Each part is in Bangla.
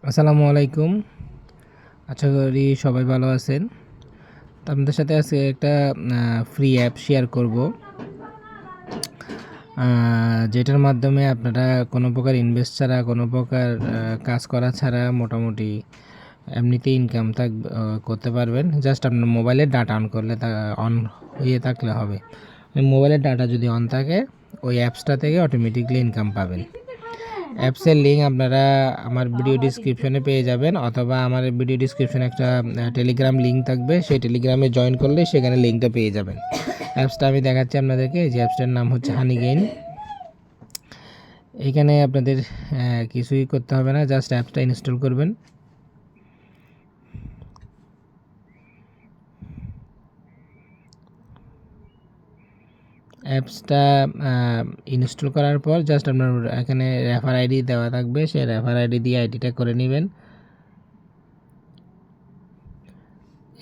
আসসালামু আলাইকুম। আশা করি সবাই ভালো আছেন। তো আপনাদের সাথে আজকে একটা ফ্রি অ্যাপ শেয়ার করব, যেটার মাধ্যমে আপনারা কোনো প্রকার ইনভেস্ট ছাড়া, কোনো প্রকার কাজ করা ছাড়া মোটামুটি এমনিতেই ইনকাম করতে পারবেন। জাস্ট আপনার মোবাইলের ডাটা অন করলে অন হয়ে থাকলে হবে। মোবাইলের ডাটা যদি অন থাকে, ওই অ্যাপসটা থেকে অটোমেটিকলি ইনকাম পাবেন। অ্যাপসের লিঙ্ক আপনারা আমার ভিডিও ডিসক্রিপশনে পেয়ে যাবেন, অথবা আমার ভিডিও ডিসক্রিপশনে একটা টেলিগ্রাম লিঙ্ক থাকবে, সেই টেলিগ্রামে জয়েন করলে সেখানে লিঙ্কটা পেয়ে যাবেন। অ্যাপসটা আমি দেখাচ্ছি আপনাদেরকে। যে অ্যাপসটার নাম হচ্ছে হানিগেইন। এখানে আপনাদের কিছুই করতে হবে না, জাস্ট অ্যাপসটা ইনস্টল করবেন। অ্যাপসটা ইনস্টল করার পর জাস্ট আপনার এখানে রেফার আইডি দেওয়া থাকবে, সেই রেফার আইডি দিয়ে আইডিটা করে নেবেন।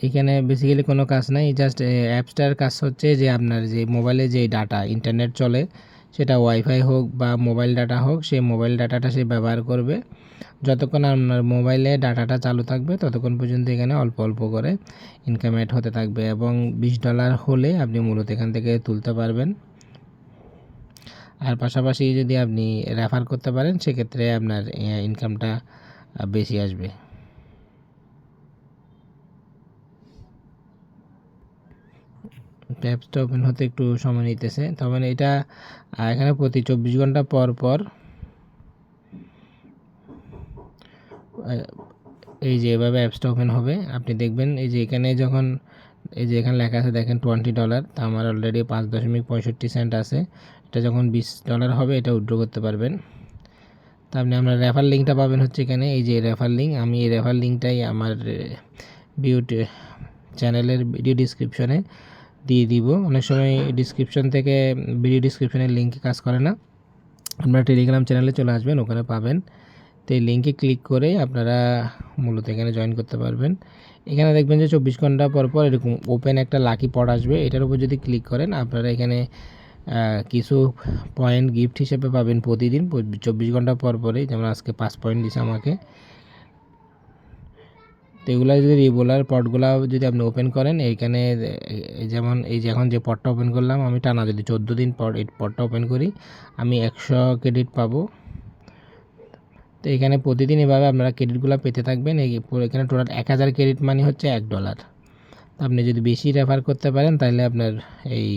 এখানে বেসিক্যালি কোনো কাজ নাই, জাস্ট অ্যাপসটার কাজ হচ্ছে যে আপনার যে মোবাইলে যে ডাটা ইন্টারনেট চলে, সেটা ওয়াইফাই হোক বা মোবাইল ডাটা হোক, সেই মোবাইল ডাটাটা সে ব্যবহার করবে। যতক্ষণ আপনার মোবাইলে ডাটাটা চালু থাকবে ততক্ষণ পর্যন্ত এখানে অল্প অল্প করে ইনকাম অ্যাড হতে থাকবে, এবং $20 হলে আপনি মূলত এখান থেকে তুলতে পারবেন। আর পাশাপাশি যদি আপনি রেফার করতে পারেন, সেক্ষেত্রে আপনার ইনকামটা বেশি আসবে। অ্যাপসটা ওপেন হতে একটু সময় নিতেছে। তবে এটা এখানে প্রতি 24 ঘন্টা পর পর এই যে এভাবে অ্যাপসটা ওপেন হবে। আপনি দেখবেন এই যে এখানে যখন এই যে এখানে লেখা আছে দেখেন $20, তা আমার অলরেডি 5.65 সেন্ট আছে। এটা যখন $20 হবে এটা উইথড্র করতে পারবেন। তা আপনি আপনার রেফার লিঙ্কটা পাবেন হচ্ছে এখানে, এই যে রেফার লিঙ্ক। আমি এই রেফার লিঙ্কটাই আমার চ্যানেলের ভিডিও ডিসক্রিপশনে দিয়ে দিব। অনেক সময় ডিসক্রিপশন থেকে ভিডিও ডিসক্রিপশনের লিঙ্কে কাজ করে না, আপনারা টেলিগ্রাম চ্যানেলে চলে আসবেন, ওখানে পাবেন। তো এই লিঙ্কে ক্লিক করে আপনারা মূলত এখানে জয়েন করতে পারবেন। এখানে দেখবেন যে 24 ঘন্টা পর পর এরকম ওপেন একটা লাকি পড আসবে। এটার উপর যদি ক্লিক করেন আপনারা এখানে কিছু পয়েন্ট গিফট হিসেবে পাবেন প্রতিদিন 24 ঘন্টা পর পরেই। যেমন আজকে 5 পয়েন্ট দিছে আমাকে। তো এগুলো যদি রেগুলার পটগুলো যদি আপনি ওপেন করেন, এইখানে যেমন এই যে এখন যে পটটা ওপেন করলাম, আমি টানা যদি 14 দিন পর এই পটটা ওপেন করি, আমি 100 ক্রেডিট পাবো। তো এখানে প্রতিদিন এভাবে আপনারা ক্রেডিটগুলো পেতে থাকবেন। এখানে টোটাল 1000 ক্রেডিট মানে হচ্ছে $1। আপনি যদি বেশি রেফার করতে পারেন তাহলে আপনার এই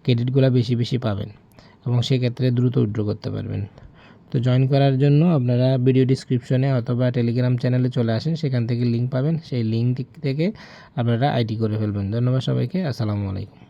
ক্রেডিটগুলো বেশি বেশি পাবেন, এবং সেক্ষেত্রে দ্রুত উইথড্র করতে পারবেন। তো জয়েন করার জন্য আপনারা ভিডিও ডিসক্রিপশনে অথবা টেলিগ্রাম চ্যানেলে চলে আসেন, সেখান থেকে লিঙ্ক পাবেন। সেই লিঙ্ক থেকে আপনারা আইডি করে ফেলবেন। ধন্যবাদ সবাইকে। আসসালামু আলাইকুম।